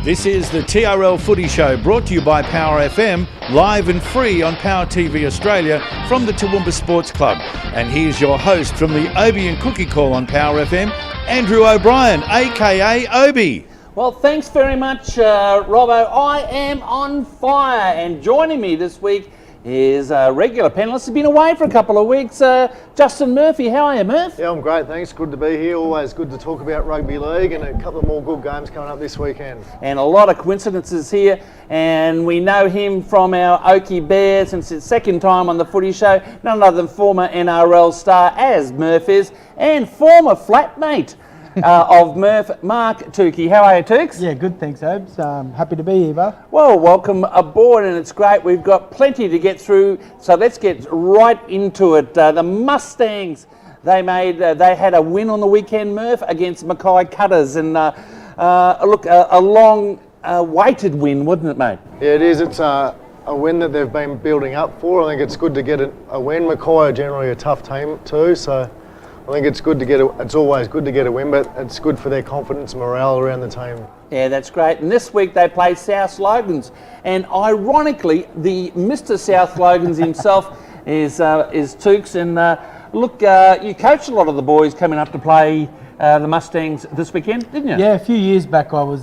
This is the TRL Footy Show, brought to you by Power FM, live and free on Power TV Australia from the Toowoomba Sports Club. And here's your host from the Obie and Cookie Call on Power FM, Andrew O'Brien, aka Obie. Well, thanks very much, Robbo. I am on fire, and joining me this week is a regular panellist. He's been away for a couple of weeks. Justin Murphy, how are you, Murph? Yeah, I'm great, thanks. Good to be here. Always good to talk about rugby league, and a couple of more good games coming up this weekend. And a lot of coincidences here, and we know him from our Oakey Bears since his second time on the Footy Show. None other than former NRL star, as Murph is, and former flatmate of Murph, Mark Tukey. How are you, Tukes? Yeah, good, thanks, Obes. Happy to be here, bud. Well, welcome aboard, and it's great. We've got plenty to get through, so let's get right into it. The Mustangs, they had a win on the weekend, Murph, against Mackay Cutters, and look, a long weighted win, wasn't it, mate? Yeah, it is. It's a win that they've been building up for. I think it's good to get a win. Mackay are generally a tough team too, so I think it's good to get it's always good to get a win, but it's good for their confidence and morale around the team. Yeah, that's great. And this week they play South Slogans, and ironically, the Mr. South Slogans himself is Tukes. And look, you coached a lot of the boys coming up to play the Mustangs this weekend, didn't you? Yeah, a few years back I was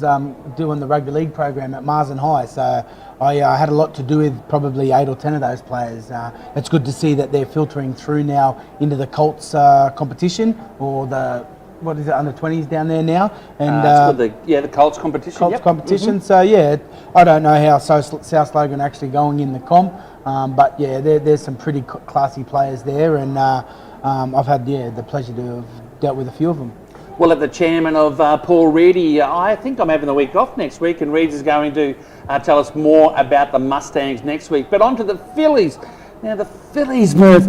doing the rugby league program at Marsden High, so I had a lot to do with probably 8 or 10 of those players. It's good to see that they're filtering through now into the Colts competition, or the, what is it, under 20s down there now. And the Colts competition. Colts competition. Mm-hmm. So yeah, I don't know how South Logan are actually going in the comp, but yeah, there's some pretty classy players there, and I've had the pleasure to have dealt with a few of them. Well, at the chairman of Paul Reedy, I think I'm having the week off next week, and Reeds is going to tell us more about the Mustangs next week. But on to the Phillies. Now, the Phillies, Murph,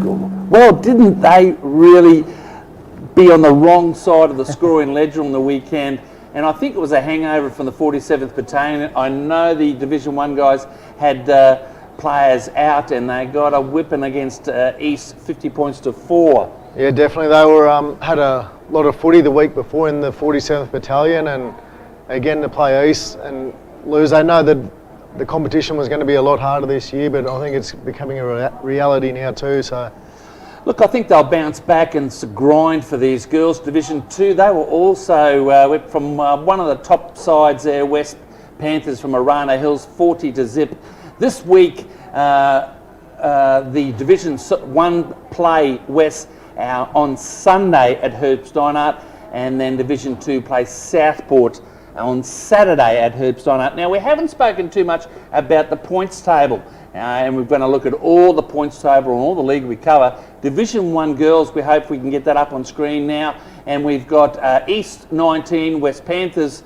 well, didn't they really be on the wrong side of the scoring ledger on the weekend? And I think it was a hangover from the 47th Battalion. I know the Division 1 guys had players out, and they got a whipping against East, 50 points to 4. Yeah, definitely. They were had a lot of footy the week before in the 47th Battalion, and again to play East and lose. I know that the competition was going to be a lot harder this year, but I think it's becoming a reality now too. So, look, I think they'll bounce back, and it's a grind for these girls. Division 2, they were also from one of the top sides there, West Panthers from Arana Hills, 40-0. This week, the Division 1 play West on Sunday at Herb Steinhardt, and then Division 2 plays Southport on Saturday at Herb Steinhardt. Now, we haven't spoken too much about the points table, and we're going to look at all the points table and all the league we cover. Division 1 girls, we hope we can get that up on screen now, and we've got East 19, West Panthers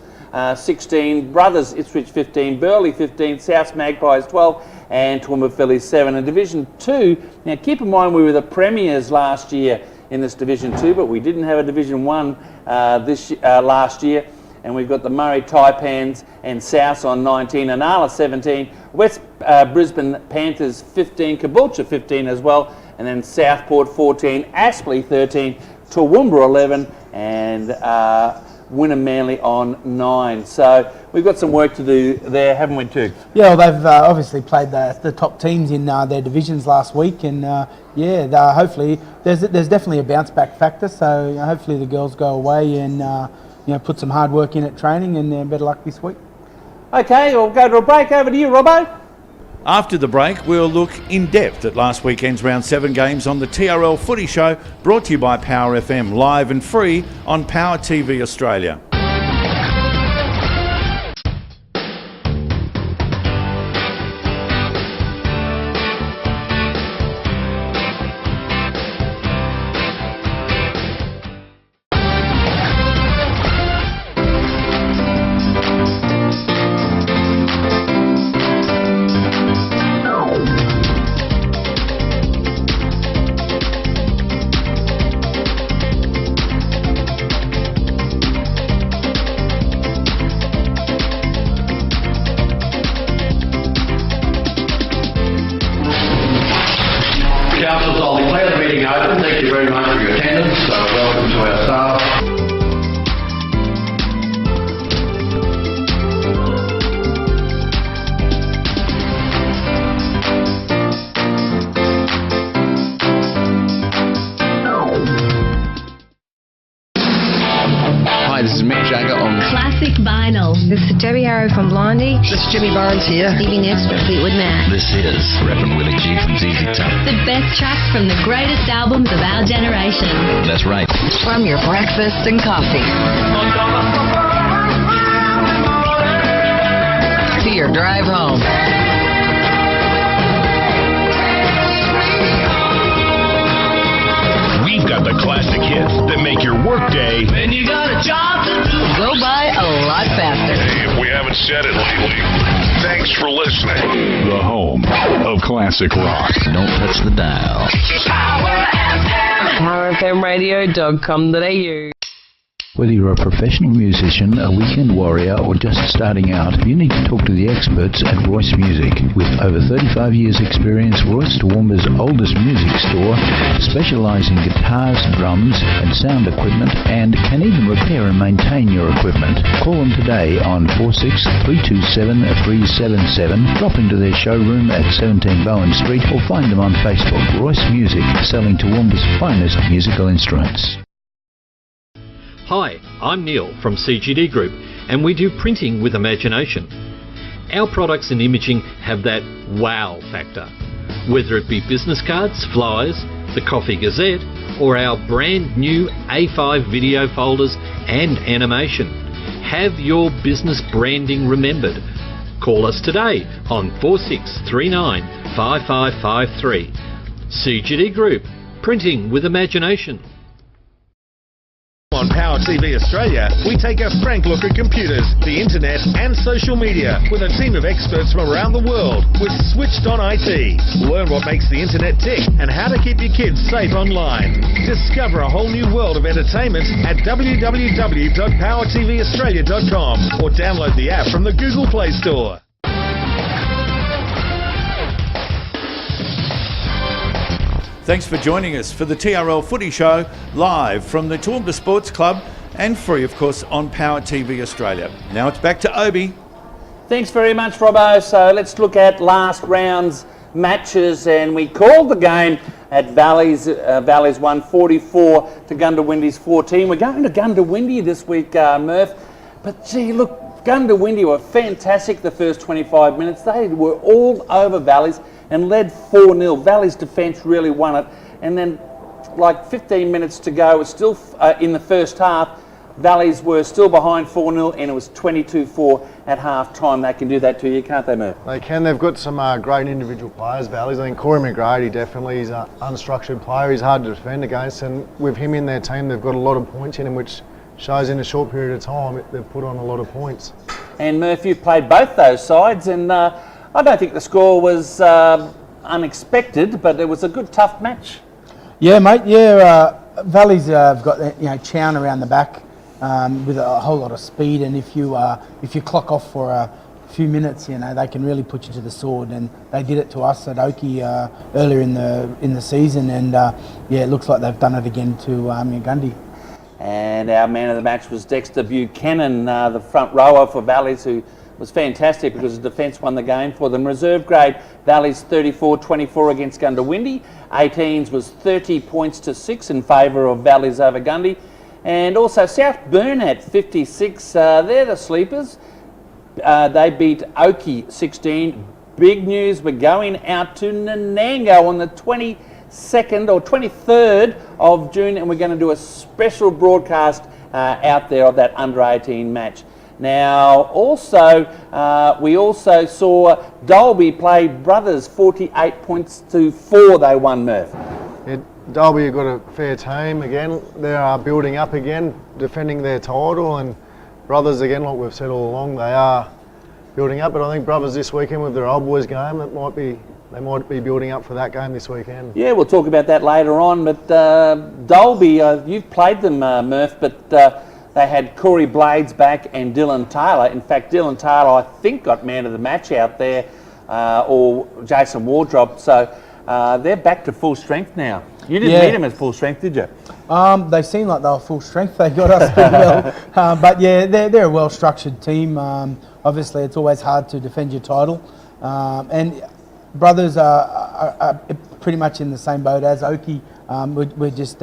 16, Brothers Ipswich 15, Burleigh 15, South Magpies 12, and Toowoomba Phillies 7. And Division 2, now keep in mind we were the premiers last year in this Division 2, but we didn't have a Division 1 last year. And we've got the Murray Taipans and South on 19, Anala 17, West Brisbane Panthers 15, Caboolture 15 as well, and then Southport 14, Aspley 13, Toowoomba 11, and Wynnum Manly on 9. So we've got some work to do there, haven't we, too? Yeah, well, they've obviously played the top teams in their divisions last week, and hopefully there's definitely a bounce back factor. So hopefully the girls go away and put some hard work in at training, and better luck this week. Okay, we'll go to a break. Over to you, Robbo. After the break, we'll look in depth at last weekend's Round 7 games on the TRL Footy Show, brought to you by Power FM, live and free on Power TV Australia. Classic Vinyl. This is Debbie Harrow from Blondie. This is Jimmy Barnes here. Leaving next for Fleetwood Mac. This is Reverend Willie G from ZZ Top. The best tracks from the greatest albums of our generation. That's right. From your breakfast and coffee to your drive home. We've got the classic hits that make your workday When you got a job to do. Go by a lot faster. Hey, if we haven't said it lately, thanks for listening. The home of classic rock. Don't touch the dial. PowerFMradio.com.au. Whether you're a professional musician, a weekend warrior, or just starting out, you need to talk to the experts at Royce Music. With over 35 years experience, Royce, Toowoomba's oldest music store, specialise in guitars, drums and sound equipment, and can even repair and maintain your equipment. Call them today on 46 327 377, drop into their showroom at 17 Bowen Street, or find them on Facebook. Royce Music, selling Toowoomba's finest musical instruments. Hi, I'm Neil from CGD Group, and we do printing with imagination. Our products and imaging have that wow factor. Whether it be business cards, flyers, the Coffee Gazette, or our brand new A5 video folders and animation. Have your business branding remembered. Call us today on 4639 5553. CGD Group, printing with imagination. On Power TV Australia, we take a frank look at computers, the internet and social media with a team of experts from around the world with Switched On IT. Learn what makes the internet tick and how to keep your kids safe online. Discover a whole new world of entertainment at www.powertvaustralia.com or download the app from the Google Play Store. Thanks for joining us for the TRL Footy Show, live from the Toowoomba Sports Club and free, of course, on Power TV Australia. Now it's back to Obi. Thanks very much, Robbo. So let's look at last round's matches, and we called the game at Valleys. Valleys won 44 to Gundawindi's 14. We're going to Gundawindi this week, Murph. But gee, look, Gundawindi were fantastic the first 25 minutes. They were all over Valleys and led 4-0. Valley's defence really won it. And then, like 15 minutes to go, it was still in the first half. Valleys were still behind 4-0, and it was 22-4 at half time. They can do that to you, can't they, Murph? They can. They've got some great individual players, Valleys. I think Corey McGrady definitely is an unstructured player. He's hard to defend against, and with him in their team, they've got a lot of points in him, which shows in a short period of time they've put on a lot of points. And Murph, you've played both those sides, and I don't think the score was unexpected, but it was a good, tough match. Yeah, mate. Yeah, Valleys have got Chown around the back with a whole lot of speed, and if you clock off for a few minutes, they can really put you to the sword, and they did it to us at Oki earlier in the season, and it looks like they've done it again to Gundy. And our man of the match was Dexter Buchanan, the front rower for Valleys, who was fantastic because the defence won the game for them. Reserve grade, Valleys 34-24 against Gundawindi. 18s was 30 points to 6 in favour of Valleys over Gundy. And also South Burnett 56, they're the sleepers. They beat Oki 16. Big news, we're going out to Nanango on the 22nd or 23rd of June, and we're going to do a special broadcast out there of that under-18 match. Now, also, we also saw Dolby play Brothers 48 points to 4. They won, Murph. Yeah, Dolby have got a fair team again. They are building up again, defending their title, and Brothers again, like we've said all along, they are building up. But I think Brothers this weekend with their old boys game, they might be building up for that game this weekend. Yeah, we'll talk about that later on. But Dolby, you've played them, Murph, but they had Corey Blades back and Dylan Taylor. In fact, Dylan Taylor, I think, got man of the match out there, or Jason Wardrop. So they're back to full strength now. You didn't meet them at full strength, did you? They seemed like they were full strength. They got us pretty well. But yeah, they're a well-structured team. Obviously, it's always hard to defend your title. And Brothers are pretty much in the same boat as Oki. We're just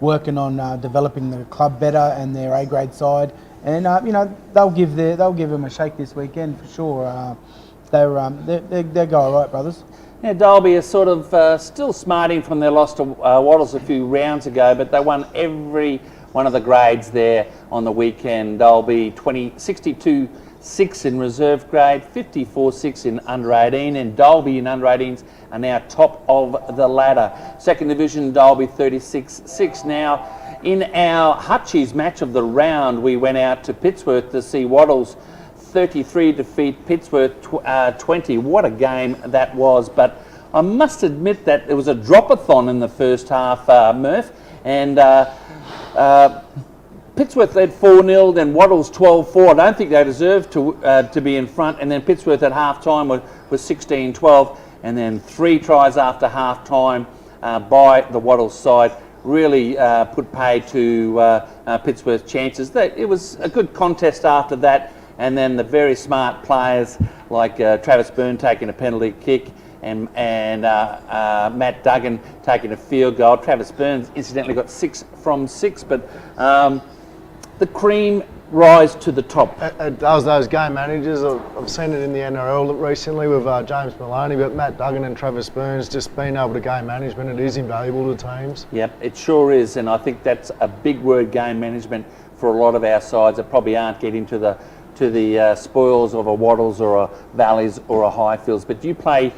working on developing the club better and their A-grade side, and they'll give them a shake this weekend for sure. They go all right, brothers. Yeah, Dalby is sort of still smarting from their loss to Wattles a few rounds ago, but they won every one of the grades there on the weekend. Dalby 62-6 in reserve grade, 54-6 in under 18, and Dalby in under 18s are now top of the ladder. Second division, Dalby 36-6. Now, in our Hutchies match of the round, we went out to Pittsworth to see Wattles 33 defeat Pittsworth 20. What a game that was. But I must admit that there was a drop-a-thon in the first half, Murph, and Pittsworth led 4-0, then Wattles 12-4. I don't think they deserved to be in front, and then Pittsworth at half-time was 16-12, and then 3 tries after half-time by the Wattles side really put pay to Pittsworth's chances. It was a good contest after that, and then the very smart players like Travis Byrne taking a penalty kick and Matt Duggan taking a field goal. Travis Byrne incidentally got 6 from 6, but the cream rise to the top. Those game managers, I've seen it in the NRL recently with James Maloney, but Matt Duggan and Travis Byrne's just being able to game management. It is invaluable to teams. Yep, it sure is, and I think that's a big word, game management, for a lot of our sides that probably aren't getting to the spoils of a Wattles or a Valleys or a Highfields. But you play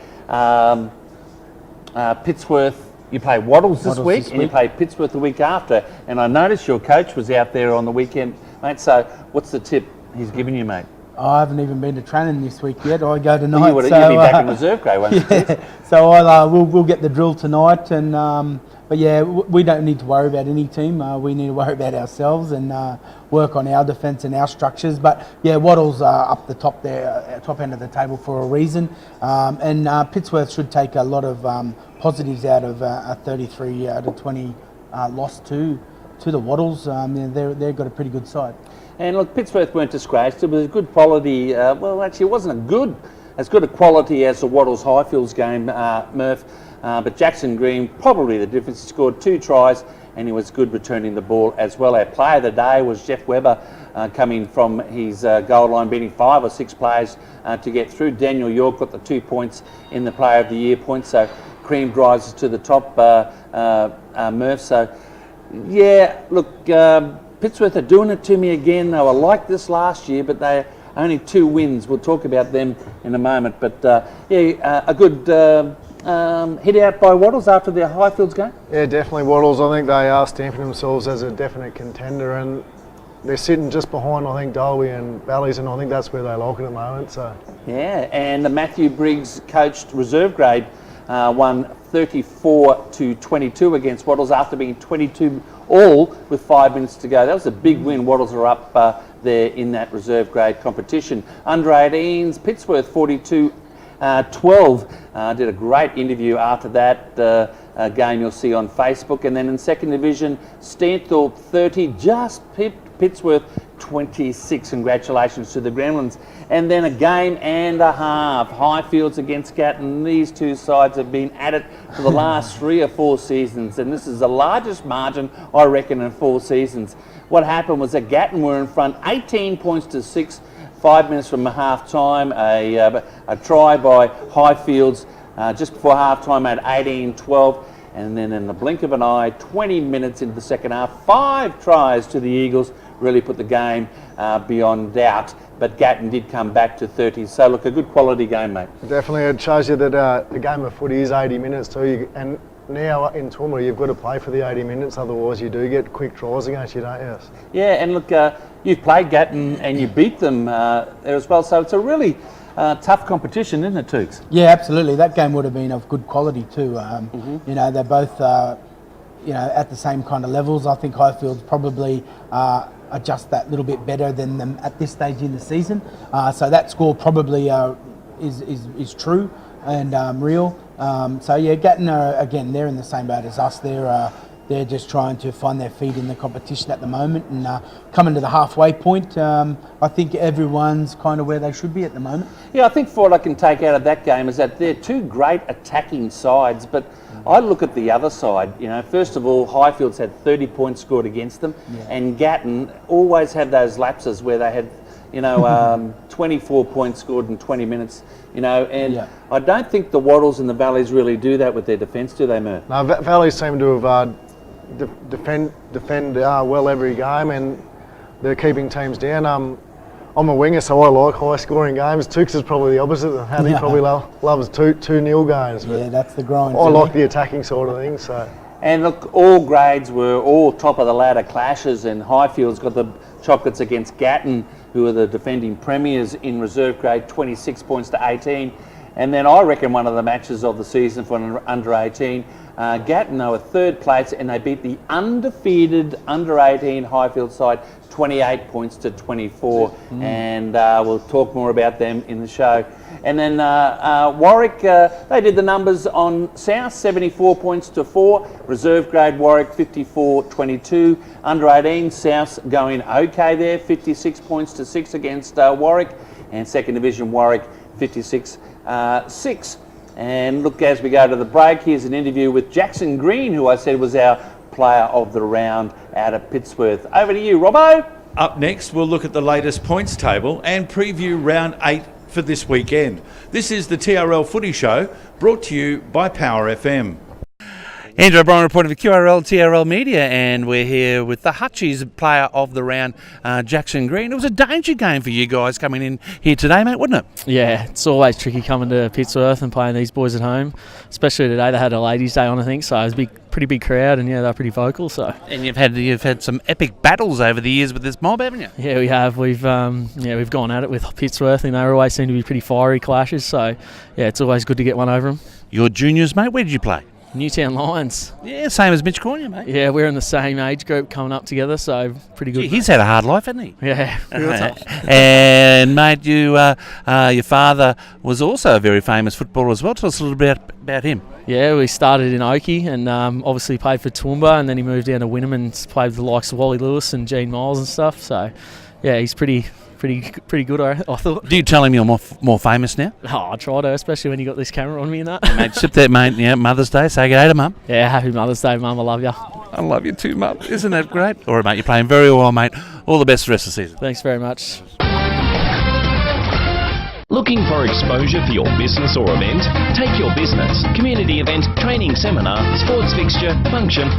Pittsworth, you play Wattles this week, and you play Pittsworth the week after. And I noticed your coach was out there on the weekend, mate. So what's the tip he's giving you, mate? I haven't even been to training this week yet. I go tonight. You'll be back in reserve grade, won't you? So we'll get the drill tonight, and but yeah, we don't need to worry about any team. We need to worry about ourselves and work on our defence and our structures. But yeah, Wattles up the top there, top end of the table for a reason, and Pittsworth should take a lot of positives out of a 33-20 loss to the Wattles. They've got a pretty good side. And look, Pittsworth weren't disgraced. It was a good quality. Well, actually, it wasn't as good a quality as the Wattles Highfields game, Murph. But Jackson Green, probably the difference. He scored 2 tries, and he was good returning the ball as well. Our player of the day was Jeff Webber, coming from his goal line, beating 5 or 6 players to get through. Daniel York got the 2 points in the Player of the Year points. So Cream drives us to the top, Murph. So yeah, look. Pittsworth are doing it to me again. They were like this last year, but they're only 2 wins. We'll talk about them in a moment. But a good hit out by Wattles after their Highfields game. Yeah, definitely Wattles. I think they are stamping themselves as a definite contender, and they're sitting just behind, I think, Dalby and Valleys, and I think that's where they like it at the moment. So yeah, and the Matthew Briggs coached reserve grade won 34-22 against Wattles after being 22 all with 5 minutes to go. That was a big win. Wattles are up there in that reserve grade competition. Under 18s, Pittsworth 42-12. Did a great interview after that game you'll see on Facebook. And then in second division, Stanthorpe 30, just Pittsworth 26. Congratulations to the Gremlins. And then a game and a half. Highfields against Gatton. These 2 sides have been at it for the last 3 or 4 seasons, and this is the largest margin, I reckon, in 4 seasons. What happened was that Gatton were in front 18 points to 6, 5 minutes from half time. A try by Highfields just before half time at 18-12. And then in the blink of an eye, 20 minutes into the second half, 5 tries to the Eagles really put the game beyond doubt. But Gatton did come back to 30. So look, a good quality game, mate. Definitely, it shows you that the game of footy is 80 minutes too. And now in Toowoomba, you've got to play for the 80 minutes, otherwise you do get quick tries against you, don't you? Yeah, and look, you've played Gatton and you beat them there as well. So it's a really tough competition, isn't it, Tooks? Yeah, absolutely. That game would have been of good quality too. You know, they're both at the same kind of levels. I think Highfields probably adjust that little bit better than them at this stage in the season. So that score probably is true and real. So yeah, Gatton again, they're in the same boat as us. They're they're just trying to find their feet in the competition at the moment and coming to the halfway point. I think everyone's kind of where they should be at the moment. Yeah, I think for what I can take out of that game is that they're two great attacking sides, but I look at the other side. You know, first of all, Highfield's had 30 points scored against them, and Gatton always had those lapses where they had, 24 points scored in 20 minutes. And I don't think the Waddles and the Valleys really do that with their defence, do they, Murph? No, Valleys seem to have defend well every game, and they're keeping teams down. I'm a winger, so I like high-scoring games. Tooks is probably the opposite. And he probably loves 2-0 games. Yeah, that's the grind. I like the attacking side of things. So. And look, all grades were all top-of-the-ladder clashes, and Highfield's got the chocolates against Gatton, who are the defending premiers in reserve grade, 26 points to 18. And then I reckon one of the matches of the season for under 18, Gatton were third place, and they beat the undefeated under 18 Highfield side 28 points to 24. And we'll talk more about them in the show. And then Warwick, they did the numbers on South, 74 points to 4. Reserve grade Warwick 54-22. Under 18 South's going okay there, 56 points to 6 against Warwick. And second division Warwick 56-6. And look, as we go to the break, here's an interview with Jackson Green, who I said was our player of the round out of Pittsworth. Over to you, Robbo. Up next, we'll look at the latest points table and preview round 8 for this weekend. This is the TRL Footy Show, brought to you by Power FM. Andrew O'Brien reporting for QRL TRL Media, and we're here with the Hutchies player of the round, Jackson Green. It was a danger game for you guys coming in here today, mate, wasn't it? Yeah, it's always tricky coming to Pittsworth and playing these boys at home, especially today. They had a ladies' day on, I think, so it was a pretty big crowd, and they're pretty vocal. So. And you've had some epic battles over the years with this mob, haven't you? Yeah, we have. We've gone at it with Pittsworth, and they always seem to be pretty fiery clashes. So yeah, it's always good to get one over them. Your juniors, mate, where did you play? Newtown Lions. Yeah, same as Mitch Cornier, mate. Yeah, we're in the same age group coming up together, so pretty good. Gee, he's had a hard life, hasn't he? Yeah, real tough. And, mate, your father was also a very famous footballer as well. Tell us a little bit about him. Yeah, we started in Oakey and obviously played for Toowoomba, and then he moved down to Wynnum and played with the likes of Wally Lewis and Gene Miles and stuff. So, yeah, he's pretty good, I thought. Do you tell him you're more famous now? Oh, I try to, especially when you got this camera on me and that. Mate, sit there, mate. Yeah, Mother's Day. Say good day to Mum. Yeah, happy Mother's Day, Mum. I love you. I love you too, Mum. Isn't that great? All right, mate. You're playing very well, mate. All the best for the rest of the season. Thanks very much. Looking for exposure for your business or event? Take your business, community event, training seminar, sports fixture, function,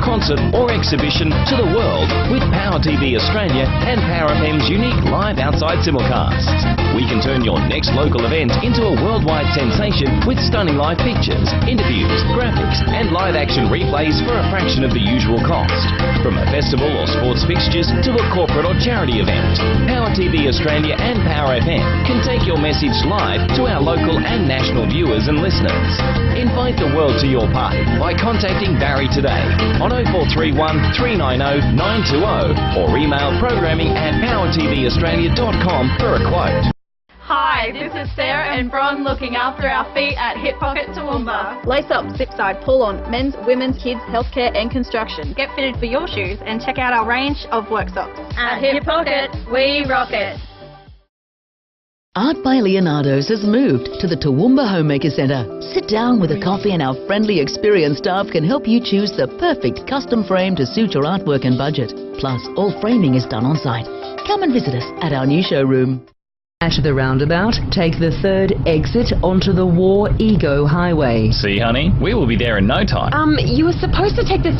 concert or exhibition to the world with Power TV Australia and Power FM's unique live outside simulcasts. We can turn your next local event into a worldwide sensation with stunning live pictures, interviews, graphics and live action replays for a fraction of the usual cost. From a festival or sports fixtures to a corporate or charity event, Power TV Australia and Power FM can take your message live to our local and national viewers and listeners. Invite the world to your party by contacting Barry today on 0431 390 920 or email programming@powertvaustralia.com for a quote. Hi, this is Sarah and Bron looking after our feet at Hip Pocket Toowoomba. Lace up, zip side, pull on, men's, women's, kids, healthcare and construction. Get fitted for your shoes and check out our range of work socks. At Hip Pocket, we rock it. Art by Leonardo's has moved to the Toowoomba Homemaker Centre. Sit down with a coffee and our friendly, experienced staff can help you choose the perfect custom frame to suit your artwork and budget. Plus, all framing is done on site. Come and visit us at our new showroom. At the roundabout, take the third exit onto the War Ego Highway. See, honey, we will be there in no time. You were supposed to take this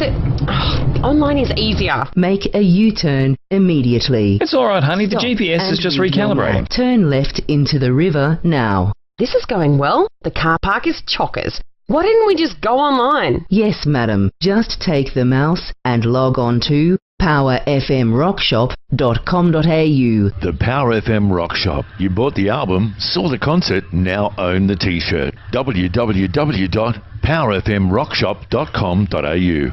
online is easier. Make a U-turn immediately. It's all right, honey. The GPS is just recalibrating. Turn left into the river now. This is going well. The car park is chockers. Why didn't we just go online? Yes, madam. Just take the mouse and log on to powerfmrockshop.com.au. The Power FM Rock Shop. You bought the album, saw the concert, now own the t-shirt. www.powerfmrockshop.com.au.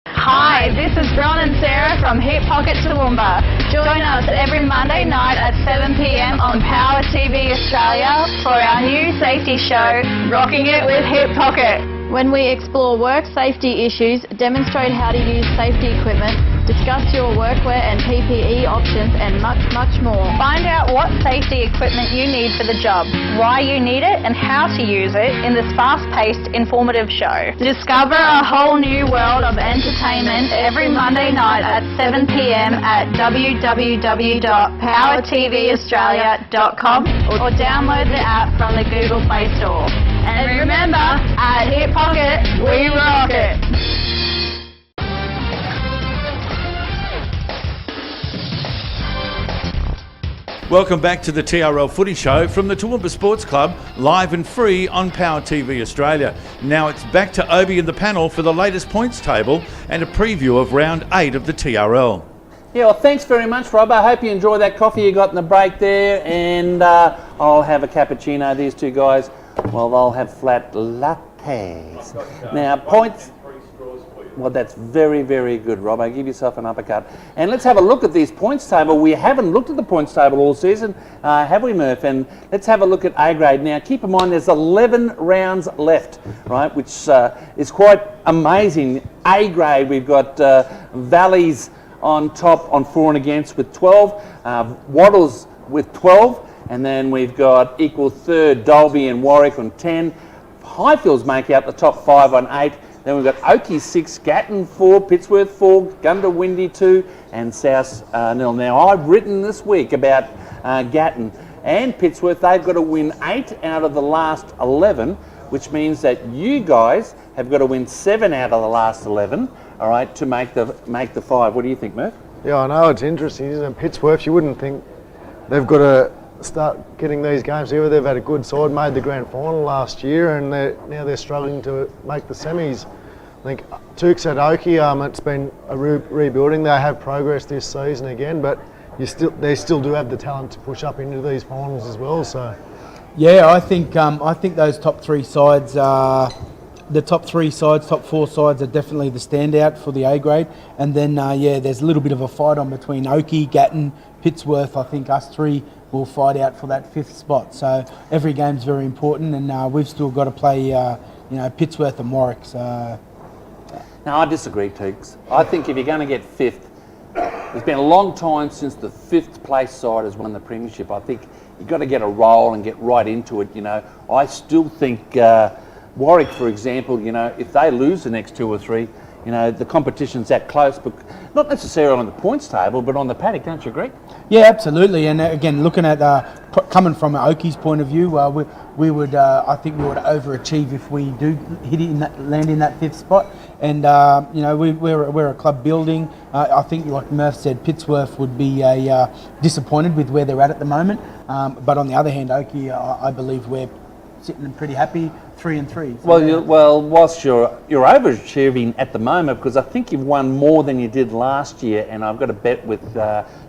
Hi, this is Bron and Sarah from Hip Pocket Toowoomba. Join us every Monday night at 7 p.m. on Power TV Australia for our new safety show, Rocking It with Hip Pocket. when we explore work safety issues, demonstrate how to use safety equipment, discuss your workwear and PPE options, and much, much more. Find out what safety equipment you need for the job, why you need it, and how to use it in this fast-paced, informative show. Discover a whole new world of entertainment every Monday night at 7 p.m. at www.powertvaustralia.com or download the app from the Google Play Store. And remember, at Hip Pocket, we rock it! Welcome back to the TRL Footy Show from the Toowoomba Sports Club, live and free on Power TV Australia. Now it's back to Obi and the panel for the latest points table and a preview of round 8 of the TRL. Yeah, well, thanks very much, Rob. I hope you enjoy that coffee you got in the break there, and I'll have a cappuccino. These two guys, well, they'll have flat lattes. Now, points... Well, that's very, very good, Rob. Give yourself an uppercut. And let's have a look at these points table. We haven't looked at the points table all season, have we, Murph? And let's have a look at A grade. Now, keep in mind there's 11 rounds left, right, which is quite amazing. A grade, we've got Valleys on top on for and against with 12, Wattles with 12, and then we've got equal third Dalby and Warwick on 10. Highfields make out the top 5 on 8. Then we've got Oakey 6, Gatton 4, Pittsworth 4, Gundawindi 2, and South 0. Now, I've written this week about Gatton and Pittsworth. They've got to win 8 out of the last 11, which means that you guys have got to win 7 out of the last 11, all right, to make the 5. What do you think, Murph? Yeah, I know, it's interesting, isn't it? Pittsworth, you wouldn't think they've got to start getting these games together. They've had a good side, made the grand final last year, and now they're struggling to make the semis. I think Tukes at Oakey, it's been a rebuilding. They have progressed this season again, but they still do have the talent to push up into these finals as well. So, yeah, I think those top 3 sides are. The top 4 sides are definitely the standout for the A grade, and then there's a little bit of a fight on between Oakey, Gatton, Pittsworth. I think us 3 will fight out for that 5th spot. So every game's very important, and we've still got to play, Pittsworth and Warwick. So. No, I disagree, Teeks. I think if you're going to get 5th, it's been a long time since the 5th place side has won the premiership. I think you've got to get a roll and get right into it. I still think Warwick, for example, if they lose the next 2 or 3, the competition's that close, but not necessarily on the points table, but on the paddock. Don't you agree? Yeah, absolutely. And again, looking at coming from Oakey's point of view, we would I think we would overachieve if we do land in that 5th spot. And we're a club building. I think, like Murph said, Pittsworth would be disappointed with where they're at the moment. But on the other hand, Oakey, I believe we're sitting pretty happy, 3-3. So whilst you're overachieving at the moment, because I think you've won more than you did last year, and I've got a bet with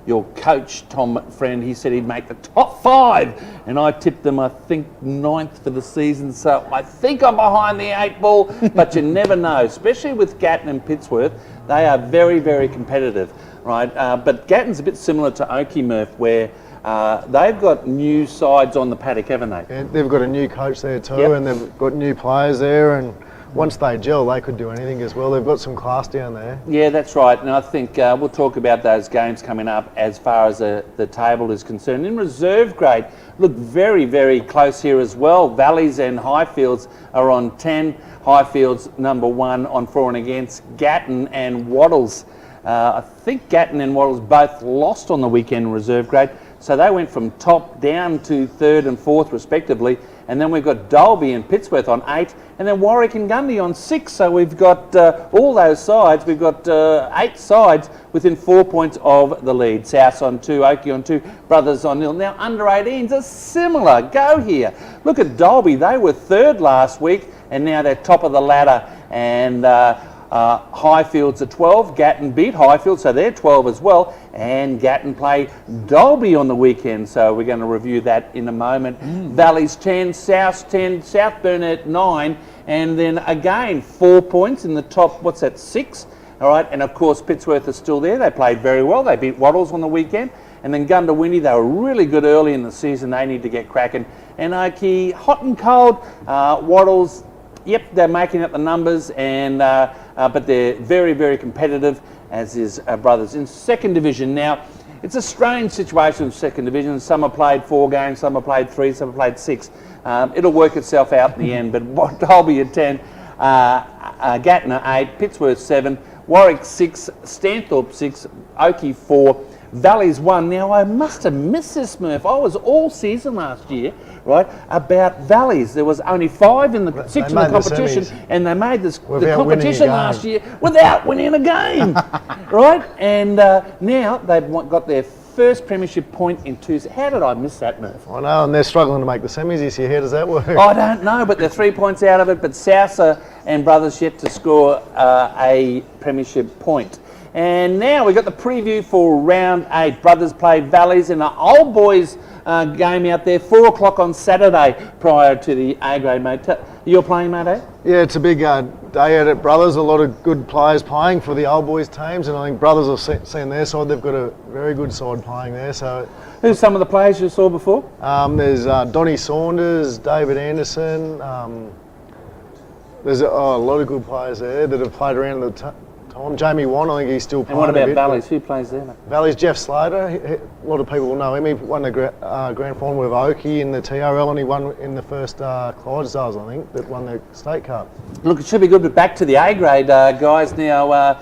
your coach Tom Friend. He said he'd make the top 5, and I tipped them, I think, 9th for the season. So I think I'm behind the 8 ball, but you never know. Especially with Gatton and Pittsworth, they are very, very competitive, right? But Gatton's a bit similar to Oakey, Murph, where they've got new sides on the paddock, haven't they? Yeah, they've got a new coach there too, Yep. and they've got new players there, and once they gel, they could do anything as well. They've got some class down there. Yeah, that's right. And I think we'll talk about those games coming up as far as the table is concerned. In reserve grade, look very, very close here as well. Valleys and Highfields are on 10. Highfields number 1 on for and against. Gatton and Wattles. I think Gatton and Wattles both lost on the weekend in reserve grade. So they went from top down to 3rd and 4th respectively. And then we've got Dalby and Pittsworth on 8, and then Warwick and Gundy on 6. So we've got all those sides. We've got 8 sides within 4 points of the lead. South on 2, Oakey on 2, Brothers on 0. Now under 18s a similar go here. Look at Dalby. They were 3rd last week, and now they're top of the ladder. And Highfields are 12. Gatton beat Highfield, so they're 12 as well. And Gatton play Dalby on the weekend, so we're going to review that in a moment. Valleys 10, South 10, South Burnett 9, and then again 4 points in the top, 6? All right, and of course Pittsworth is still there. They played very well. They beat Wattles on the weekend. And then Gundawindi, they were really good early in the season. They need to get cracking. And Oakey, hot and cold. Wattles, Yep, they're making up the numbers, and but they're very, very competitive, as is Brothers in second division. Now, it's a strange situation in second division. Some have played 4 games, some have played 3, some have played 6. It'll work itself out in the end, but Dalby at 10, Gatton at 8, Pittsworth 7, Warwick 6, Stanthorpe 6, Oakey 4, Valleys 1. Now, I must have missed this, Murph. I was all season last year, right, about Valleys. There was only 5 in the 6 in the competition, and they made the competition last year without winning a game, right? And now they've got their first premiership point in 2. How did I miss that, Murph? I know, and they're struggling to make the semis this year. How does that work? I don't know, but they're 3 points out of it. But Sousa and Brothers yet to score a premiership point. And now we've got the preview for round 8. Brothers play Valleys in an old boys game out there, 4 o'clock on Saturday prior to the A grade, mate. You're playing, mate, eh? Yeah, it's a big day out at Brothers. A lot of good players playing for the old boys teams, and I think Brothers have seen their side. They've got a very good side playing there. So, who's some of the players you saw before? There's Donnie Saunders, David Anderson. There's a lot of good players there that have played around the time. Jamie Wan, I think he's still playing. And what about Valleys? Who plays there, mate? Valleys, Jeff Slater. A lot of people will know him. He won the grand final with Oakey in the TRL, and he won in the first Clydesdales, I think, that won the state cup. Look, it should be good, but back to the A grade, guys. Now,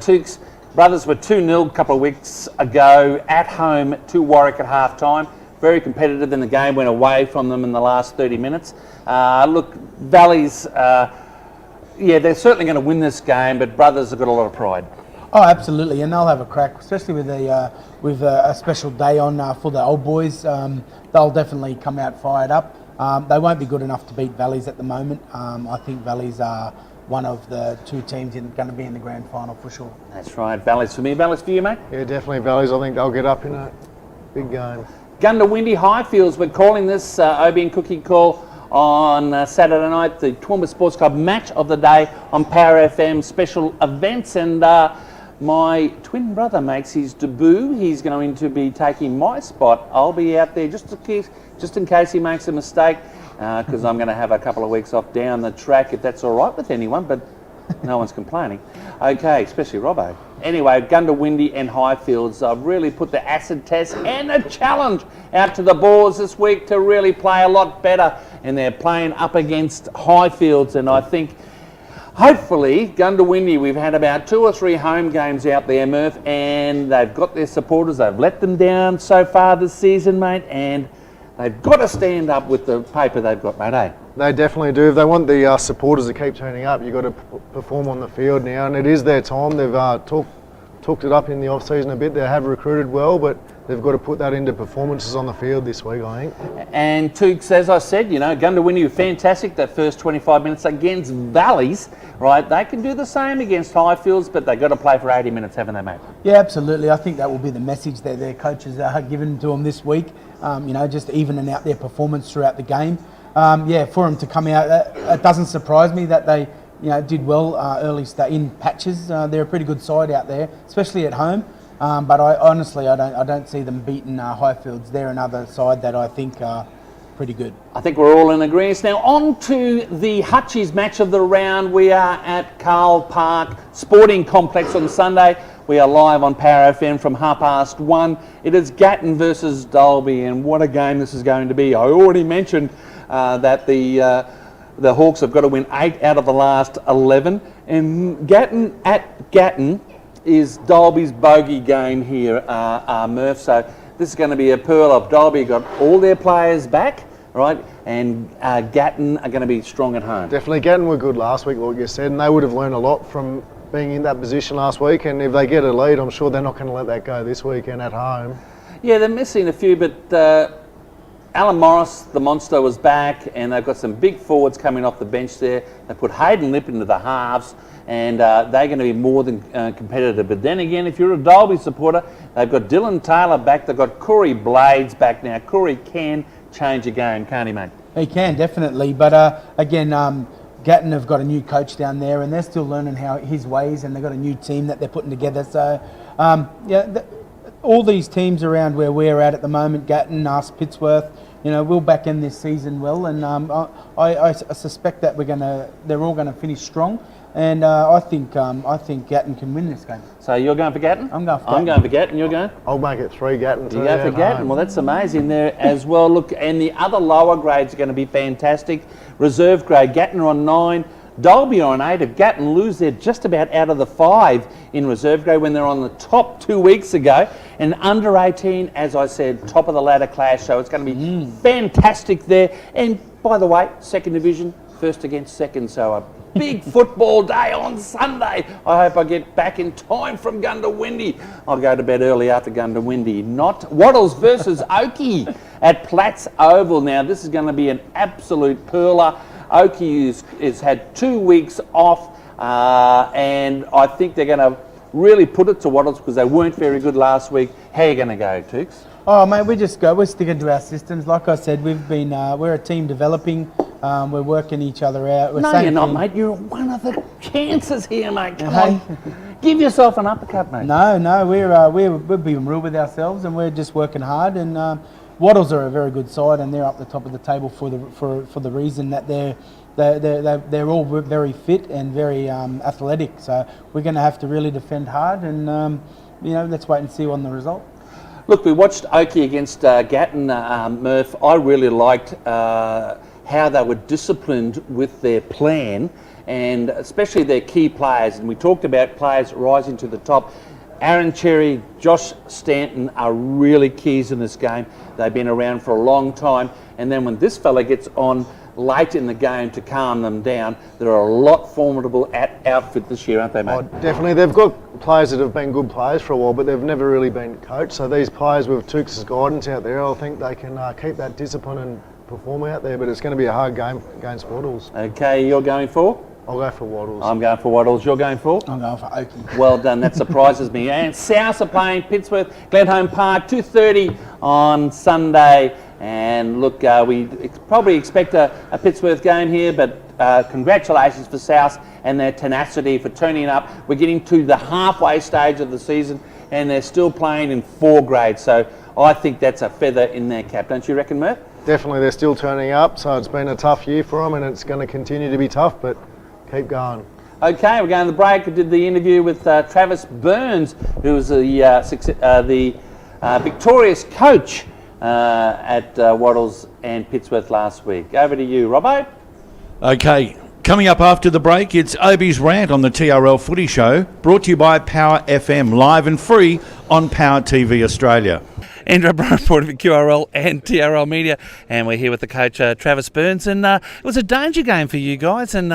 Tooks Brothers were 2-0 a couple of weeks ago at home to Warwick at half time. Very competitive, and the game went away from them in the last 30 minutes. Look, Valleys. Yeah, they're certainly going to win this game, but Brothers have got a lot of pride. Oh, absolutely, and they'll have a crack, especially with a special day on for the old boys. They'll definitely come out fired up. They won't be good enough to beat Valleys at the moment. I think Valleys are one of the 2 teams going to be in the grand final for sure. That's right, Valleys for me. Valleys for you, mate? Yeah, definitely Valleys. I think they'll get up in a big game. Gundawindi Highfields, we're calling this Obie and Cookie call on Saturday night, the Toowoomba Sports Club match of the day on Power FM special events, and my twin brother makes his debut. He's going to be taking my spot. I'll be out there just in case he makes a mistake, because I'm going to have a couple of weeks off down the track, if that's all right with anyone, but no one's complaining. Okay, especially Robbo. Anyway, Gundawindi and Highfields really put the acid test and a challenge out to the Boars this week to really play a lot better, and they're playing up against Highfields, and I think hopefully Gundawindi, we've had about 2 or 3 home games out there, Murph, and they've got their supporters. They've let them down so far this season, mate, and they've got to stand up with the paper they've got, mate, eh? They definitely do. If they want the supporters to keep turning up, you've got to perform on the field now, and it is their time. They've talked it up in the off-season a bit. They have recruited well, but they've got to put that into performances on the field this week, I think. And Tooks, as I said, you know, Gundawindi were fantastic that first 25 minutes against Valleys, right? They can do the same against Highfields, but they've got to play for 80 minutes, haven't they, mate? Yeah, absolutely. I think that will be the message that their coaches are giving to them this week. You know, just evening out their performance throughout the game. Yeah, for them to come out, it doesn't surprise me that they, you know, did well early in patches. They're a pretty good side out there, especially at home. But I honestly, I don't see them beating Highfields. They're another side that I think are pretty good. I think we're all in agreement. Now on to the Hutchies match of the round. We are at Carl Park Sporting Complex on Sunday. We are live on Power FM from 1:30. It is Gatton versus Dalby, and what a game this is going to be. I already mentioned that the Hawks have got to win 8 out of the last 11, and Gatton at Gatton is Dalby's bogey game here, Murph. So this is going to be a pearl of Dalby. Got all their players back, right? And Gatton are going to be strong at home. Definitely, Gatton were good last week, like you said, and they would have learned a lot from being in that position last week. And if they get a lead, I'm sure they're not going to let that go this weekend at home. Yeah, they're missing a few, but Alan Morris, the monster, was back, and they've got some big forwards coming off the bench there. They put Hayden Lip into the halves, and they're going to be more than competitive. But then again, if you're a Dalby supporter, they've got Dylan Taylor back. They've got Corey Blades back now. Corey can change a game, can't he, mate? He can, definitely. But again, Gatton have got a new coach down there, and they're still learning his ways, and they've got a new team that they're putting together. So, yeah, all these teams around where we're at the moment, Gatton, us, Pittsworth, we'll back end this season well, and I suspect that they're all gonna finish strong, and I think Gatton can win this game. So you're going for Gatton? I'm going for Gatton. I'm going for Gatton. You're going? I'll make it 3 Gatton. You go for Gatton. Well, that's amazing there as well. Look, and the other lower grades are going to be fantastic. Reserve grade, Gatton are on 9. Dalby are on 8. If Gatton lose, they're just about out of the 5 in reserve grade when they're on the top 2 weeks ago. And under 18, as I said, top of the ladder clash. So it's going to be fantastic there. And by the way, second division, first against second. So a big football day on Sunday. I hope I get back in time from Gundawindi. I'll go to bed early after Gundawindi. Not Wattles versus Oakey at Platts Oval. Now, this is going to be an absolute perler. Oakey has had 2 weeks off, and I think they're going to really put it to Wattles because they weren't very good last week. How are you going to go, Tooks? Oh, mate, we're sticking to our systems. Like I said, we're a team developing. We're working each other out. No, you're not, mate. You're one of the chances here, mate. Come on. Give yourself an uppercut, mate. No, we're being real with ourselves, and we're just working hard. And Wattles are a very good side, and they're up the top of the table for the reason that they're all very fit and very athletic. So we're going to have to really defend hard, and let's wait and see on the result. Look, we watched Oakey against Gatton, Murph. I really liked how they were disciplined with their plan, and especially their key players. And we talked about players rising to the top. Aaron Cherry, Josh Stanton are really keys in this game. They've been around for a long time. And then when this fella gets on late in the game to calm them down, they're a lot formidable at outfit this year, aren't they, mate? Oh, definitely. They've got players that have been good players for a while, but they've never really been coached. So these players with Tooks' guidance out there, I think they can keep that discipline and perform out there. But it's going to be a hard game against Wattles. Okay, you're going for? I'll go for Wattles. I'm going for Wattles. You're going for? I'm going for Oakey. Well done. That surprises me. And South are playing Pittsworth, Glenholme Park, 2:30 on Sunday. And look, we probably expect a Pittsworth game here, but congratulations for South and their tenacity for turning up. We're getting to the halfway stage of the season, and they're still playing in 4 grades. So I think that's a feather in their cap. Don't you reckon, Murph? Definitely. They're still turning up, so it's been a tough year for them, and it's going to continue to be tough, but keep going. Okay, we're going to the break. I did the interview with Travis Burns, who was the victorious coach at Wattles and Pittsworth last week. Over to you, Robbo. Okay, coming up after the break, it's Obi's Rant on the TRL Footy Show, brought to you by Power FM, live and free on Power TV Australia. Andrew O'Brien reporting for QRL and TRL Media, and we're here with the coach Travis Burns, and it was a danger game for you guys, and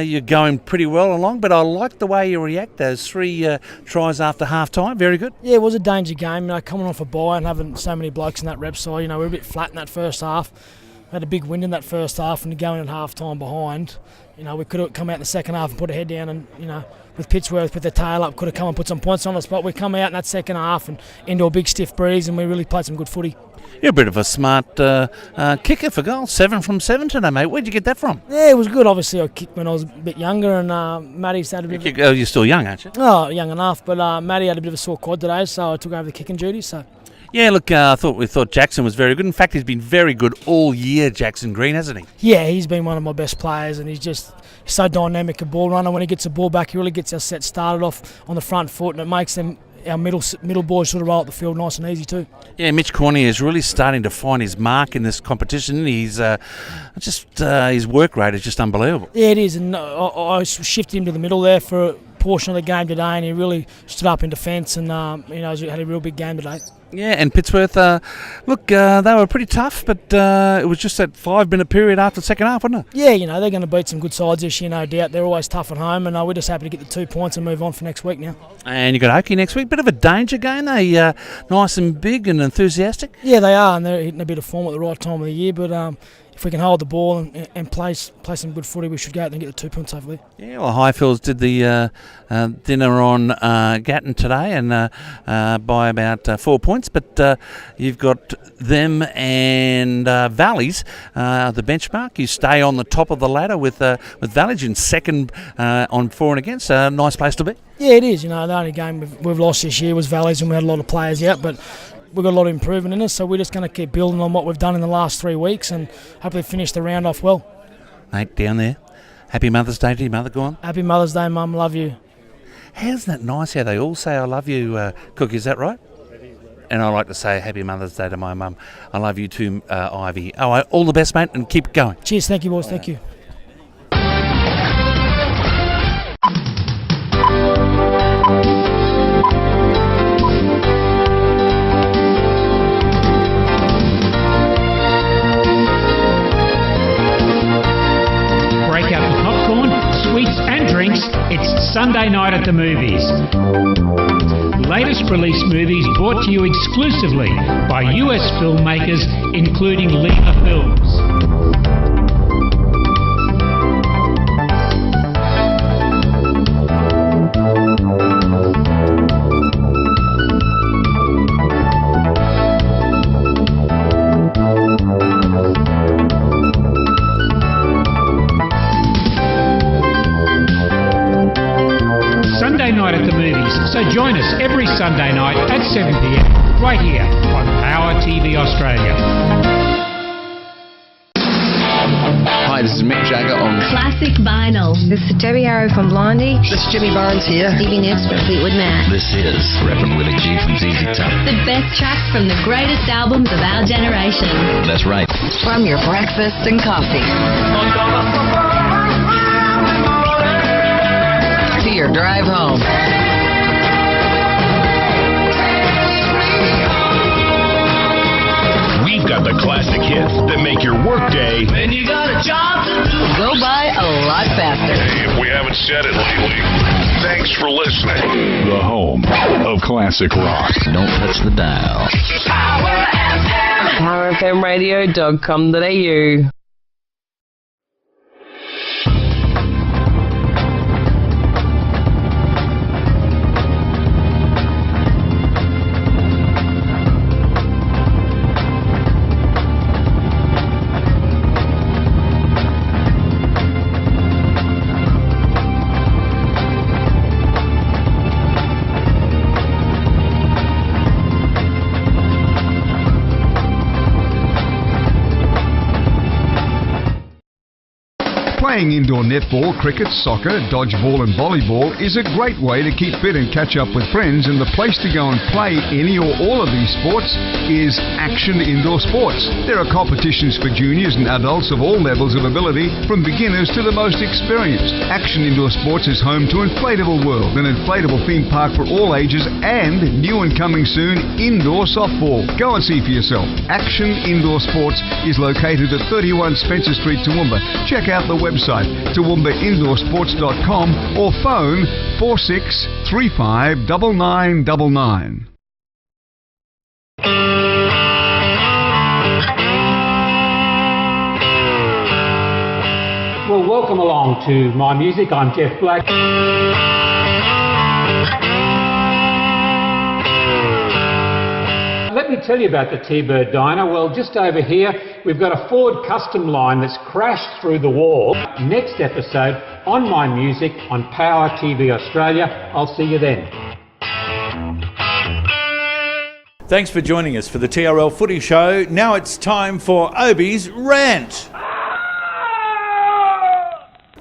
you're going pretty well along, but I like the way you react. Those 3 tries after half time, very good. Yeah, it was a danger game, coming off a bye and having so many blokes in that rep side. We were a bit flat in that first half. We had a big wind in that first half, and going at half time behind, we could have come out in the second half and put a head down, and with Pittsworth with their tail up, could have come and put some points on us, but we come out in that second half and into a big stiff breeze, and we really played some good footy. You're a bit of a smart kicker for goals, 7 from 7 today, mate. Where'd you get that from? Yeah, it was good. Obviously, I kicked when I was a bit younger, and Matty's had a bit Oh, you're still young, aren't you? Oh, young enough, but Matty had a bit of a sore quad today, so I took over the kicking duty, so... Yeah, look, we thought Jackson was very good. In fact, he's been very good all year, Jackson Green, hasn't he? Yeah, he's been one of my best players, and he's so dynamic a ball runner. When he gets the ball back, he really gets our set started off on the front foot, and it makes our middle boys sort of roll up the field nice and easy too. Yeah, Mitch Cornier is really starting to find his mark in this competition. He's his work rate is just unbelievable. Yeah, it is, and I shifted him to the middle there for a portion of the game today, and he really stood up in defence, and he had a real big game today. Yeah, and Pittsworth, look, they were pretty tough, but it was just that 5-minute period after the second half, wasn't it? Yeah, they're going to beat some good sides this year, no doubt. They're always tough at home, and we're just happy to get the 2 points and move on for next week now. And you got Oakey next week. Bit of a danger game. They nice and big and enthusiastic. Yeah, they are, and they're hitting a bit of form at the right time of the year, but if we can hold the ball and play some good footy, we should go out and get the 2 points hopefully. Yeah, well, Highfields did the dinner on Gatton today, and by about 4 points. But you've got them and Valleys, the benchmark. You stay on the top of the ladder with Valleys in second on for and against. A nice place to be. Yeah, it is. The only game we've lost this year was Valleys, and we had a lot of players out, but we've got a lot of improvement in us, so we're just going to keep building on what we've done in the last 3 weeks and hopefully finish the round off well. Mate, down there, happy Mother's Day to your mother, go on. Happy Mother's Day, Mum, love you. How's that nice how they all say I love you, Cookie, is that right? And I like to say happy Mother's Day to my mum. I love you too, Ivy. Oh, all the best, mate, and keep going. Cheers, thank you, boys, thank you. Break out the popcorn, sweets and drinks. It's Sunday night at the movies. Latest release movies brought to you exclusively by US filmmakers including Lima Films. Sunday night at the movies, so join us every Sunday night at 7 p.m. right here on Power TV Australia. Hi, this is Mick Jagger on Classic Vinyl. This is Debbie Arrow from Blondie. This is Jimmy Barnes here. Stevie Nicks from Fleetwood Mac. This is Reverend Willie G from ZZ Top. The best tracks from the greatest albums of our generation. That's right. From your breakfast and coffee to your drive home. We've got the classic hits that make your workday. When you got a job to do, go by a lot faster. Hey, if we haven't said it lately, thanks for listening. The home of classic rock. Don't touch the dial. PowerFMradio.com.au. Playing indoor netball, cricket, soccer, dodgeball and volleyball is a great way to keep fit and catch up with friends, and the place to go and play any or all of these sports is Action Indoor Sports. There are competitions for juniors and adults of all levels of ability, from beginners to the most experienced. Action Indoor Sports is home to Inflatable World, an inflatable theme park for all ages, and new and coming soon, indoor softball. Go and see for yourself. Action Indoor Sports is located at 31 Spencer Street, Toowoomba. Check out the website ToowoombaIndoorSports.com or phone 46359999. Well, welcome along to My Music. I'm Jeff Black. Let me tell you about the T-Bird Diner. Well, just over here, we've got a Ford custom line that's crashed through the wall. Next episode on My Music on Power TV Australia. I'll see you then. Thanks for joining us for the TRL Footy Show. Now it's time for Obi's Rant.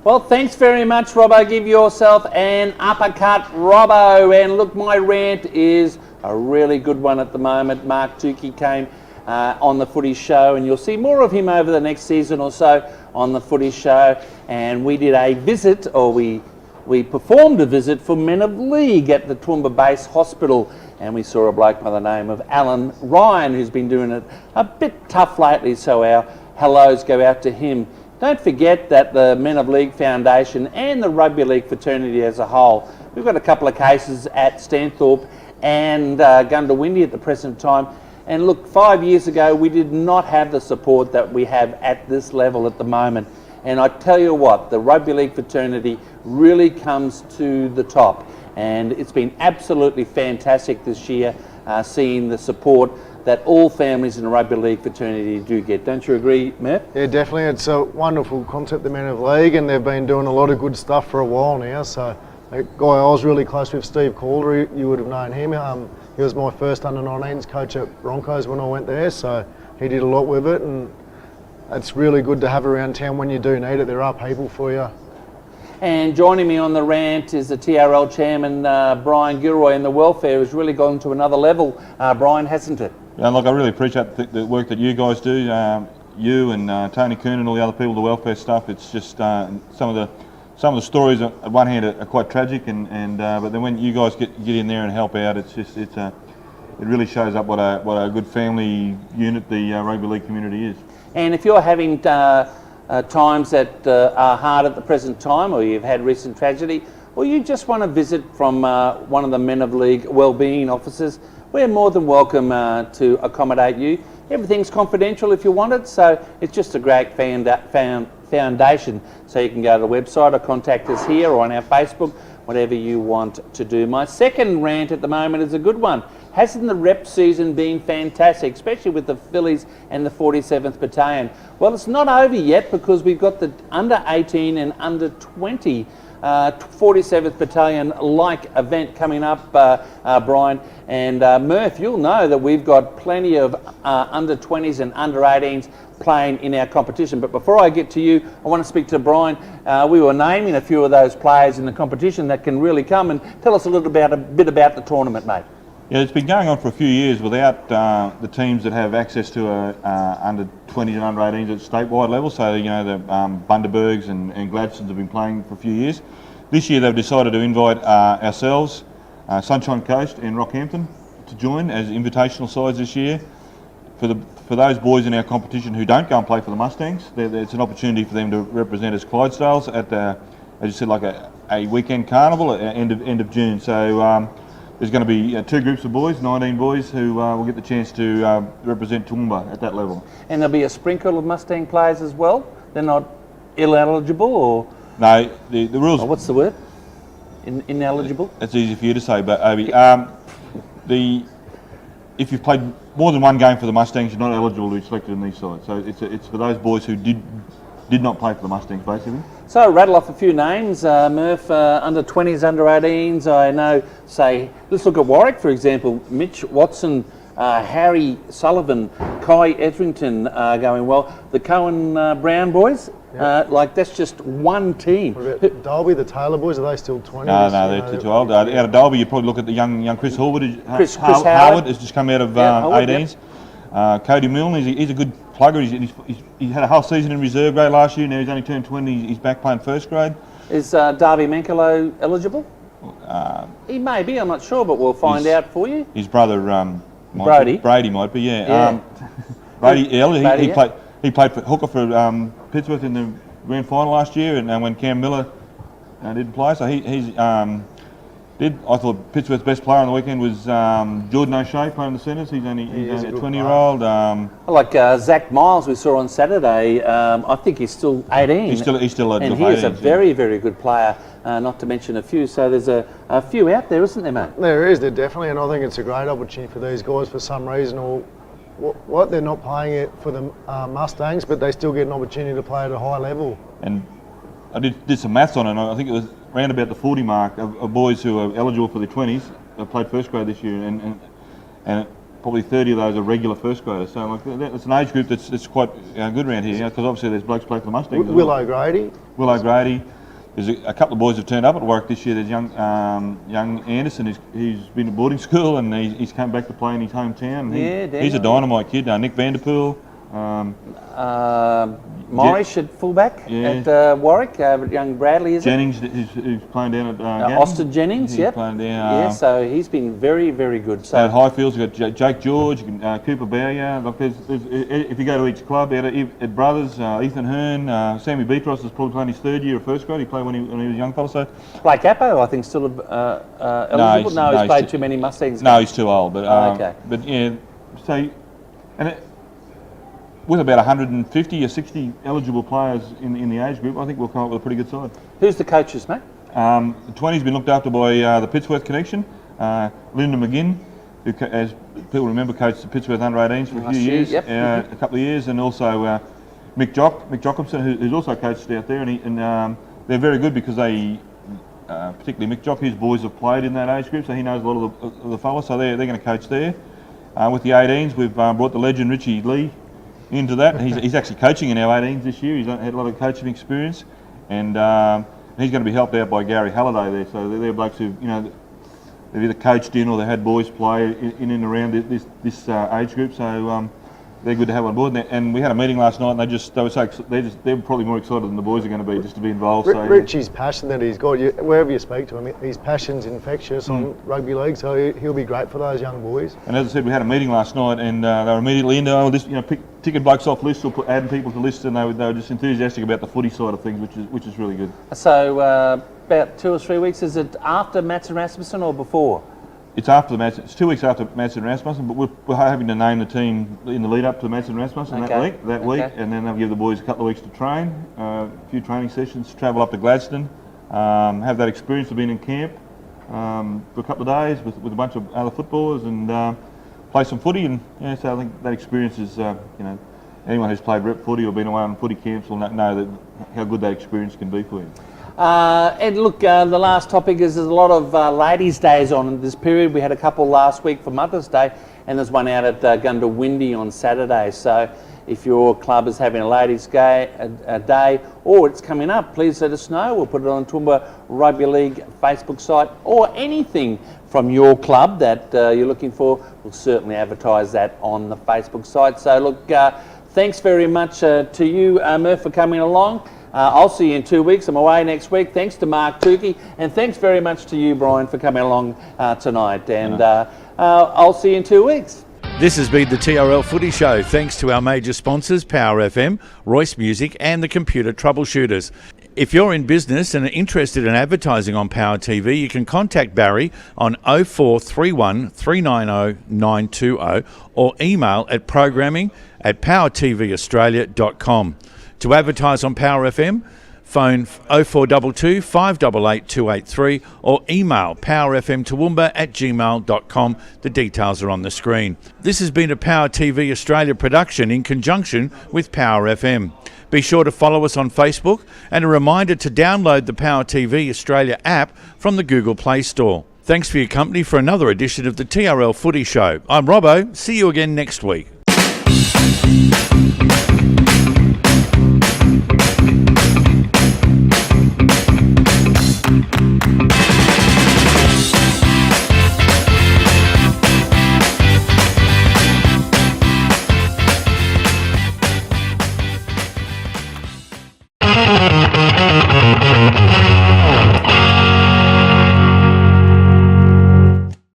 Well, thanks very much, Robbo. Give yourself an uppercut, Robbo. And look, my rant is a really good one at the moment. Mark Tukey came on the Footy Show, and you'll see more of him over the next season or so on the Footy Show. And we did a visit, or we performed a visit for Men of League at the Toowoomba Base Hospital, and we saw a bloke by the name of Alan Ryan, who's been doing it a bit tough lately, so our hellos go out to him. Don't forget that the Men of League Foundation and the Rugby League fraternity as a whole, we've got a couple of cases at Stanthorpe and Gundawindi at the present time. And look, 5 years ago, we did not have the support that we have at this level at the moment. And I tell you what, the Rugby League fraternity really comes to the top. And it's been absolutely fantastic this year, seeing the support that all families in the Rugby League fraternity do get. Don't you agree, Matt? Yeah, definitely. It's a wonderful concept, the Men of League, and they've been doing a lot of good stuff for a while now. So a guy I was really close with, Steve Calder, you would have known him. He was my first under-19s coach at Broncos when I went there, so he did a lot with it, and it's really good to have around town when you do need it. There are people for you. And joining me on the rant is the TRL chairman, Brian Gilroy, and the welfare has really gone to another level, Brian, hasn't it? Yeah, look, I really appreciate the work that you guys do, you and Tony Kuhn and all the other people, the welfare stuff. It's just some of the stories at one hand are quite tragic, and but then when you guys get in there and help out, it really shows up what a good family unit the rugby league community is. And if you're having times that are hard at the present time, or you've had recent tragedy, or you just want to visit from one of the Men of League wellbeing officers, we're more than welcome to accommodate you. Everything's confidential if you want it, so it's just a great foundation. So you can go to the website or contact us here or on our Facebook, whatever you want to do. My second rant at the moment is a good one. Hasn't the rep season been fantastic, especially with the Phillies and the 47th Battalion? Well, it's not over yet because we've got the under 18 and under 20 47th Battalion like event coming up, Brian. And Murph, you'll know that we've got plenty of under 20s and under 18s playing in our competition. But before I get to you, I want to speak to Brian. We were naming a few of those players in the competition that can really come, and tell us a bit about the tournament, mate. Yeah, it's been going on for a few years without the teams that have access to under 20s and under 18s at statewide level. So, you know, the Bundabergs and Gladsons have been playing for a few years. This year they've decided to invite ourselves, Sunshine Coast and Rockhampton to join as invitational sides this year. For those boys in our competition who don't go and play for the Mustangs, it's an opportunity for them to represent as Clydesdales at, as you said, like a weekend carnival at end of June. So there's going to be two groups of boys, 19 boys, who will get the chance to represent Toowoomba at that level. And there'll be a sprinkle of Mustang players as well? They're not ineligible, or? No, the rules... Oh, what's the word? Ineligible? It's easy for you to say, but Obi. If you've played more than one game for the Mustangs, you're not eligible to be selected in these sides. So it's for those boys who did not play for the Mustangs, basically. So rattle off a few names, Murph, under 20s, under 18s. I know, say, let's look at Warwick, for example. Mitch Watson, Harry Sullivan, Kai Etherington going well. The Cohen Brown boys, like that's just one team. What about Dalby, the Taylor boys, are they still 20s? No, they're too old. Out of Dalby, you probably look at the young Chris Howard. Chris Howard has just come out of 18s. Cody Milne, he's a good plugger. He had a whole season in reserve grade last year. Now he's only turned 20. He's back playing first grade. Is Darby Mankalo eligible? He may be. I'm not sure, but we'll find out for you. His brother Brady might be. Yeah. Brady. He played for hooker for Pittsworth in the grand final last year, and when Cam Miller didn't play, so he's I thought Pittsworth's best player on the weekend was Jordan O'Shea playing the centres. He's only a 20-year-old. Like Zach Miles we saw on Saturday, I think he's still 18. He's still and he is a very, very good player, not to mention a few. So there's a few out there, isn't there, mate? There is, there definitely, and I think it's a great opportunity for these guys for some reason, or what they're not playing it for the Mustangs, but they still get an opportunity to play at a high level. And I did some maths on it, and I think it was around about the 40 mark of boys who are eligible for the 20s have played first grade this year, and probably 30 of those are regular first graders. So like it's an age group that's quite good around here, because obviously there's blokes playing for the Mustangs. Willow Grady. There's a couple of boys who've turned up at work this year. There's young Anderson. He's been at boarding school and he's come back to play in his hometown. He's a dynamite kid. Nick Vanderpool. Morris at fullback at Warwick. Young Bradley, is Jennings, who's playing down at Austin Jennings, yep. Playing down, so he's been very, very good. So at Highfields, you've got Jake George, Cooper Bowyer. Like if you go to each club, at Brothers, Ethan Hearn, Sammy Beatros is probably playing his third year of first grade. He played when he was a young fella. So Blake Appo, I think, still eligible. No, he's played too many Mustangs. No, he's too old. But okay. But yeah, so with about 150 or 60 eligible players in the age group, I think we'll come up with a pretty good side. Who's the coaches, mate? The 20's been looked after by the Pittsworth connection. Linda McGinn, who, as people remember, coached the Pittsworth under-18s for a few years, a couple of years, and also Mick Jacobson, who's also coached out there, and they're very good because they particularly Mick Jock, his boys have played in that age group, so he knows a lot of the fellas, so they're going to coach there. With the 18s, we've brought the legend Richie Lee into that. He's actually coaching in our 18s this year. He's had a lot of coaching experience, and he's going to be helped out by Gary Halliday there. So they're blokes who, they've either coached in or they had boys play in and around this age group. So they're good to have on board. And we had a meeting last night, and they're probably more excited than the boys are going to be just to be involved. Richie's passion that he's got, wherever you speak to him, his passion's infectious on rugby league, so he'll be great for those young boys. And as I said, we had a meeting last night, and they were immediately into ticking blokes off lists or adding people to lists, and they were just enthusiastic about the footy side of things, which is really good. So about 2 or 3 weeks, is it after Mats and Rasmussen or before? It's after the match. It's 2 weeks after Mats and Rasmussen, but we're having to name the team in the lead up to Mats and Rasmussen that week, and then they'll give the boys a couple of weeks to train, a few training sessions, travel up to Gladstone, have that experience of being in camp for a couple of days with a bunch of other footballers, and play some footy. And so I think that experience is, anyone who's played rep footy or been away on footy camps will know that how good that experience can be for you. And look, the last topic is there's a lot of ladies' days on in this period. We had a couple last week for Mother's Day, and there's one out at Gundawindi on Saturday. So if your club is having a ladies' day or it's coming up, please let us know. We'll put it on Toowoomba Rugby League Facebook site, or anything from your club that you're looking for. We'll certainly advertise that on the Facebook site. So look, thanks very much to you, Murph, for coming along. I'll see you in 2 weeks. I'm away next week. Thanks to Mark Tukey, and thanks very much to you, Brian, for coming along tonight. And I'll see you in 2 weeks. This has been the TRL Footy Show, thanks to our major sponsors, Power FM, Royce Music and the Computer Troubleshooters. If you're in business and are interested in advertising on Power TV, you can contact Barry on 0431 390 920 or email at programming@powertvaustralia.com. To advertise on Power FM, phone 0422 588 283 or email powerfmtoowoomba@gmail.com. The details are on the screen. This has been a Power TV Australia production in conjunction with Power FM. Be sure to follow us on Facebook, and a reminder to download the Power TV Australia app from the Google Play Store. Thanks for your company for another edition of the TRL Footy Show. I'm Robbo. See you again next week.